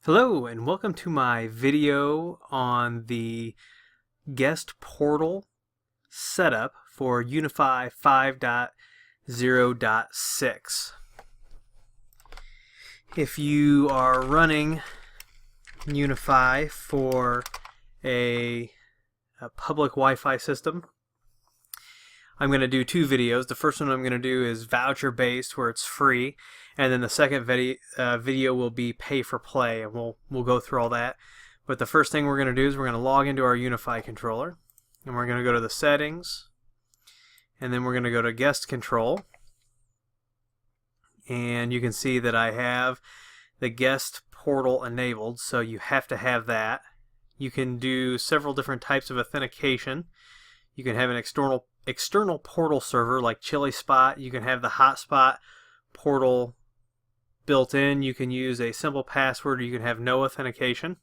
Hello and welcome to my video on the guest portal setup for UniFi 5.0.6. If you are running UniFi for a public Wi-Fi system, I'm going to do two videos. The first one I'm going to do is voucher based, where it's free, and then the second video will be pay for play, and we'll go through all that. But the first thing we're going to do is we're going to log into our UniFi controller, and we're going to go to the settings, and then we're going to go to guest control, and you can see that I have the guest portal enabled, so you have to have that. You can do several different types of authentication. You can have an external portal server like ChiliSpot. You can have the Hotspot portal built in. You can use a simple password, or you can have no authentication.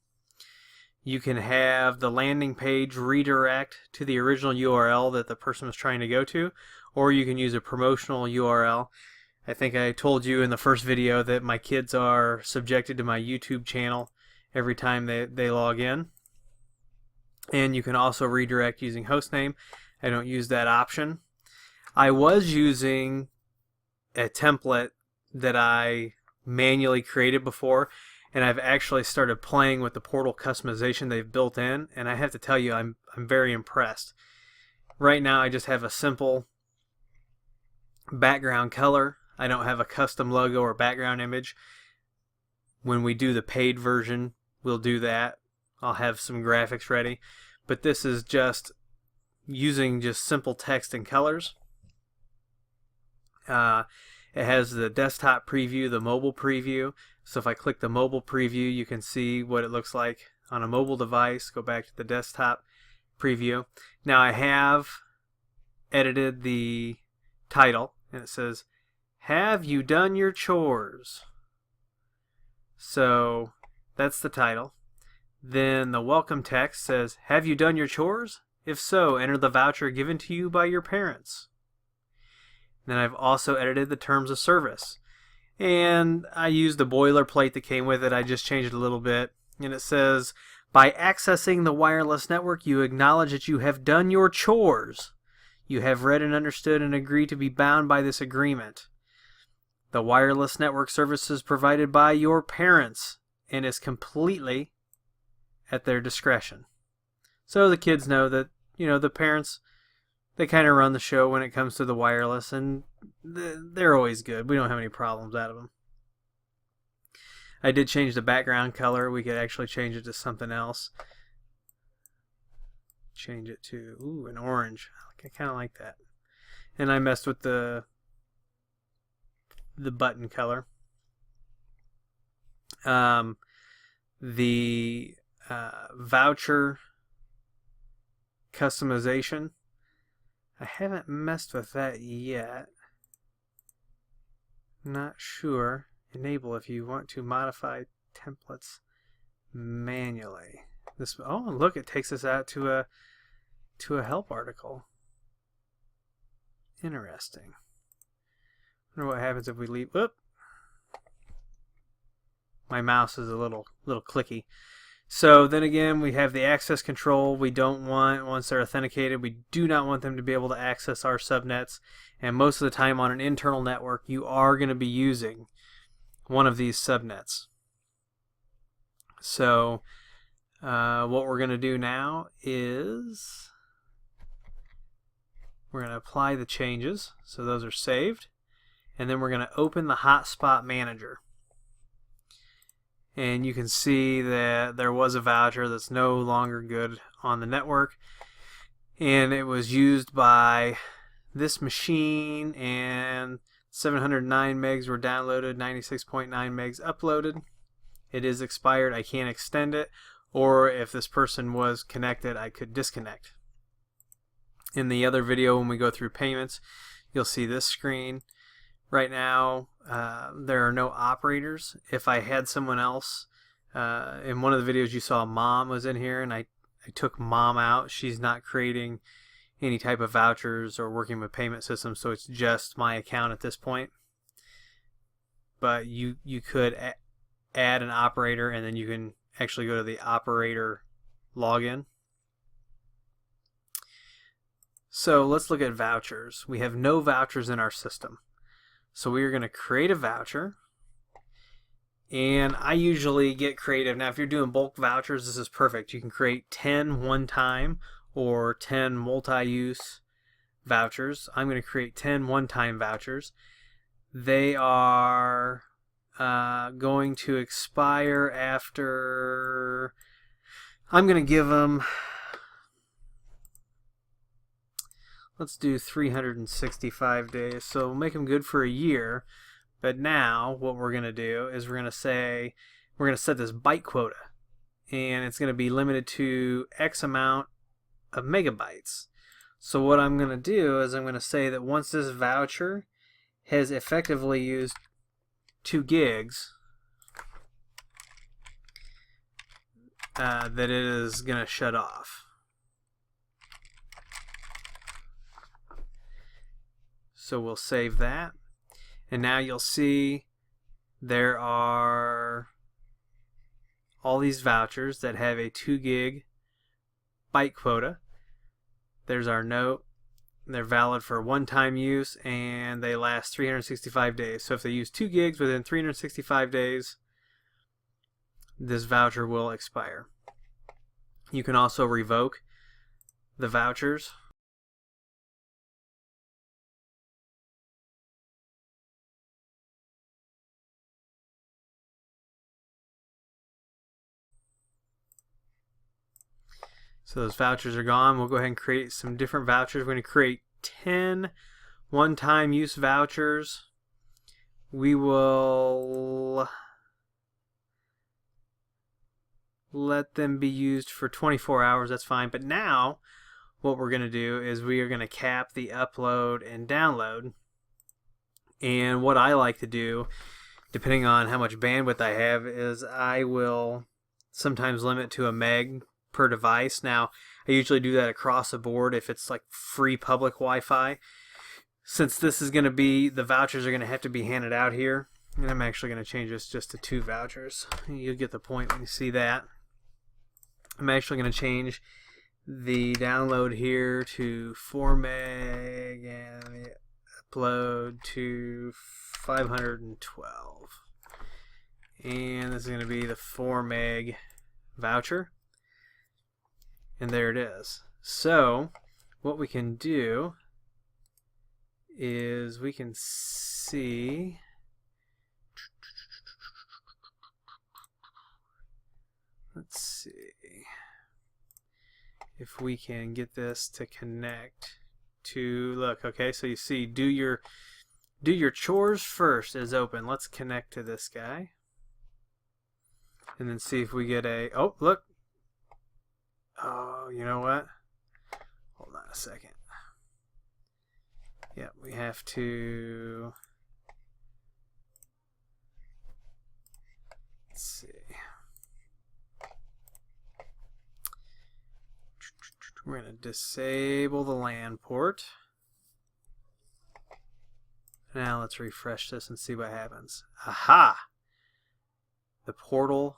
You can have the landing page redirect to the original URL that the person was trying to go to, or you can use a promotional URL. I think I told you in the first video that my kids are subjected to my YouTube channel every time they log in. And you can also redirect using hostname. I don't use that option. I was using a template that I manually created before, and I've actually started playing with the portal customization they've built in, and I have to tell you, I'm very impressed. Right now I just have a simple background color. I don't have a custom logo or background image. When we do the paid version, we'll do that. I'll have some graphics ready, but this is just using just simple text and colors. It has the desktop preview, the mobile preview. So if I click the mobile preview, you can see what it looks like on a mobile device. Go back to the desktop preview. Now I have edited the title, and it says, "Have you done your chores?" So that's the title. Then the welcome text says, "Have you done your chores? If so, enter the voucher given to you by your parents." Then I've also edited the terms of service. And I used the boilerplate that came with it. I just changed it a little bit. And it says, "By accessing the wireless network, you acknowledge that you have done your chores. You have read and understood and agreed to be bound by this agreement. The wireless network service is provided by your parents and is completely at their discretion." So the kids know that, the parents, they kind of run the show when it comes to the wireless, and they're always good. We don't have any problems out of them. I did change the background color. We could actually change it to something else. Change it to, an orange. I kind of like that. And I messed with the button color. The voucher customization, I haven't messed with that yet. Not sure. Enable if you want to modify templates manually. Look, it takes us out to a help article. Interesting. I wonder what happens if we leave. Whoop. My mouse is a little clicky. So then again, we have the access control. We don't want, once they're authenticated, we do not want them to be able to access our subnets. And most of the time on an internal network, you are going to be using one of these subnets. So what we're going to do now is we're going to apply the changes. So those are saved. And then we're going to open the Hotspot Manager. And you can see that there was a voucher that's no longer good on the network. And it was used by this machine, and 709 megs were downloaded, 96.9 megs uploaded. It is expired. I can't extend it. Or if this person was connected, I could disconnect. In the other video, when we go through payments, you'll see this screen. Right now, there are no operators. If I had someone else, in one of the videos you saw, Mom was in here, and I took Mom out. She's not creating any type of vouchers or working with payment systems, so it's just my account at this point. But you could add an operator, and then you can actually go to the operator login. So let's look at vouchers. We have no vouchers in our system. So we are going to create a voucher. And I usually get creative. Now, if you're doing bulk vouchers, this is perfect. You can create 10 one-time or 10 multi-use vouchers. I'm going to create 10 one-time vouchers. They are going to expire after... I'm going to give them... Let's do 365 days. So we'll make them good for a year. But now what we're going to do is we're going to say we're going to set this byte quota, and it's going to be limited to X amount of megabytes. So what I'm going to do is I'm going to say that once this voucher has effectively used 2 gigs, that it is going to shut off. So we'll save that. And now you'll see there are all these vouchers that have a 2 gig byte quota. There's our note. They're valid for one-time use, and they last 365 days. So if they use 2 gigs within 365 days, this voucher will expire. You can also revoke the vouchers. So those vouchers are gone. We'll go ahead and create some different vouchers. We're going to create 10 one-time use vouchers. We will let them be used for 24 hours. That's fine. But now what we're going to do is we are going to cap the upload and download. And what I like to do, depending on how much bandwidth I have, is I will sometimes limit to a meg per device. Now, I usually do that across the board if it's like free public Wi-Fi. Since this is going to be, the vouchers are going to have to be handed out here, and I'm actually going to change this just to 2 vouchers. You'll get the point when you see that. I'm actually going to change the download here to 4 meg and the upload to 512. And this is going to be the 4 meg voucher. And there it is. So what we can do is we can see let's see if we can get this to connect to, look, okay, so you see do your chores first is open. Let's connect to this guy and then see if we get a, oh, look. Oh, you know what? Hold on a second. Yep, we have to... Let's see. We're going to disable the LAN port. Now let's refresh this and see what happens. Aha! The portal,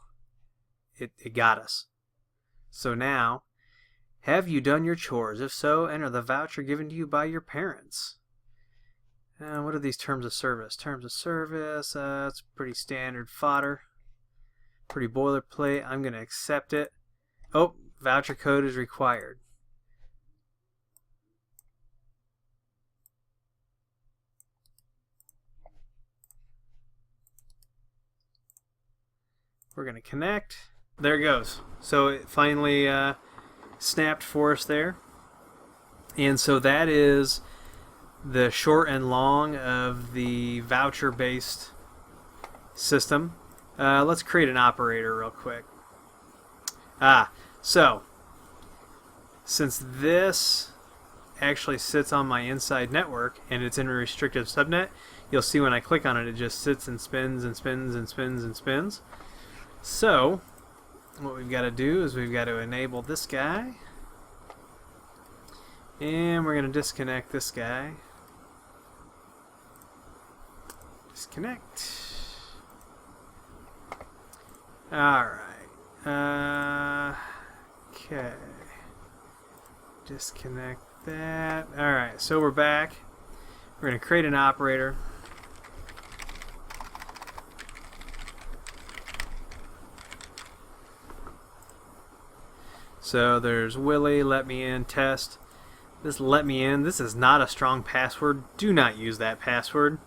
it got us. So now, have you done your chores? If so, enter the voucher given to you by your parents. What are these terms of service? Terms of service, it's pretty standard fodder. Pretty boilerplate. I'm going to accept it. Oh, voucher code is required. We're going to connect. There it goes. So it finally snapped for us there. And so that is the short and long of the voucher-based system. Let's create an operator real quick. So since this actually sits on my inside network and it's in a restrictive subnet, you'll see when I click on it, it just sits and spins and spins and spins and spins. So what we've got to do is we've got to enable this guy, and we're going to disconnect this guy. Disconnect. Alright. Okay. Disconnect that. Alright, so we're back. We're going to create an operator. So there's Willie, let me in, test. This let me in, this is not a strong password. Do not use that password.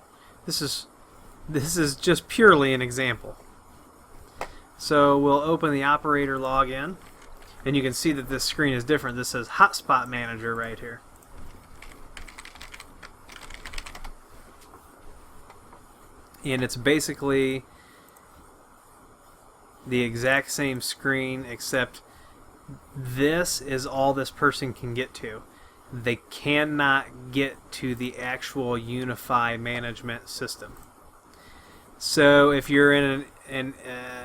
This is just purely an example. So we'll open the operator login, and you can see that this screen is different. This says Hotspot Manager right here. And it's basically the exact same screen, except this is all this person can get to. They cannot get to the actual UniFi management system. So if you're in an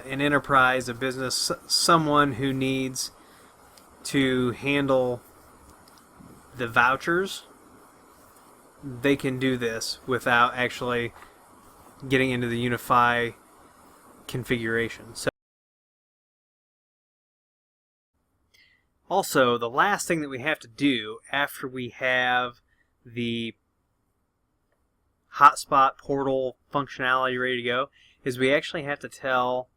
enterprise, a business, someone who needs to handle the vouchers, they can do this without actually getting into the UniFi configuration. So also, the last thing that we have to do after we have the hotspot portal functionality ready to go is we actually have to tell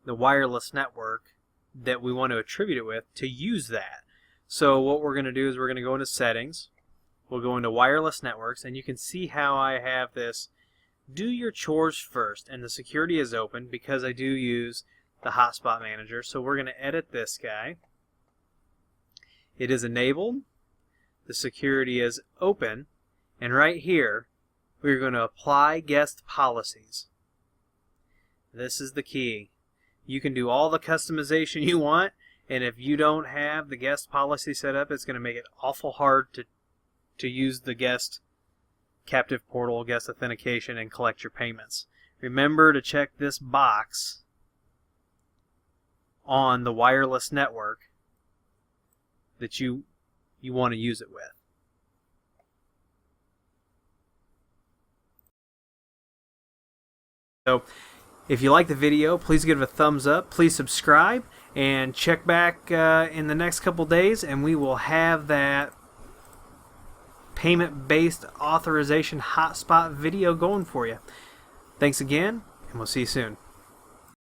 the wireless network that we want to attribute it with to use that. So what we're going to do is we're going to go into settings, we'll go into wireless networks, and you can see how I have this do your chores first, and the security is open because I do use the hotspot manager. So we're going to edit this guy. It is enabled, the security is open, and right here we're going to apply guest policies. This is the key. You can do all the customization you want, and if you don't have the guest policy set up, it's going to make it awful hard to use the guest captive portal, guest authentication, and collect your payments. Remember to check this box on the wireless network that you want to use it with. So if you like the video, please give it a thumbs up, please subscribe, and check back in the next couple days, and we will have that payment-based authorization hotspot video going for you. Thanks again, and we'll see you soon.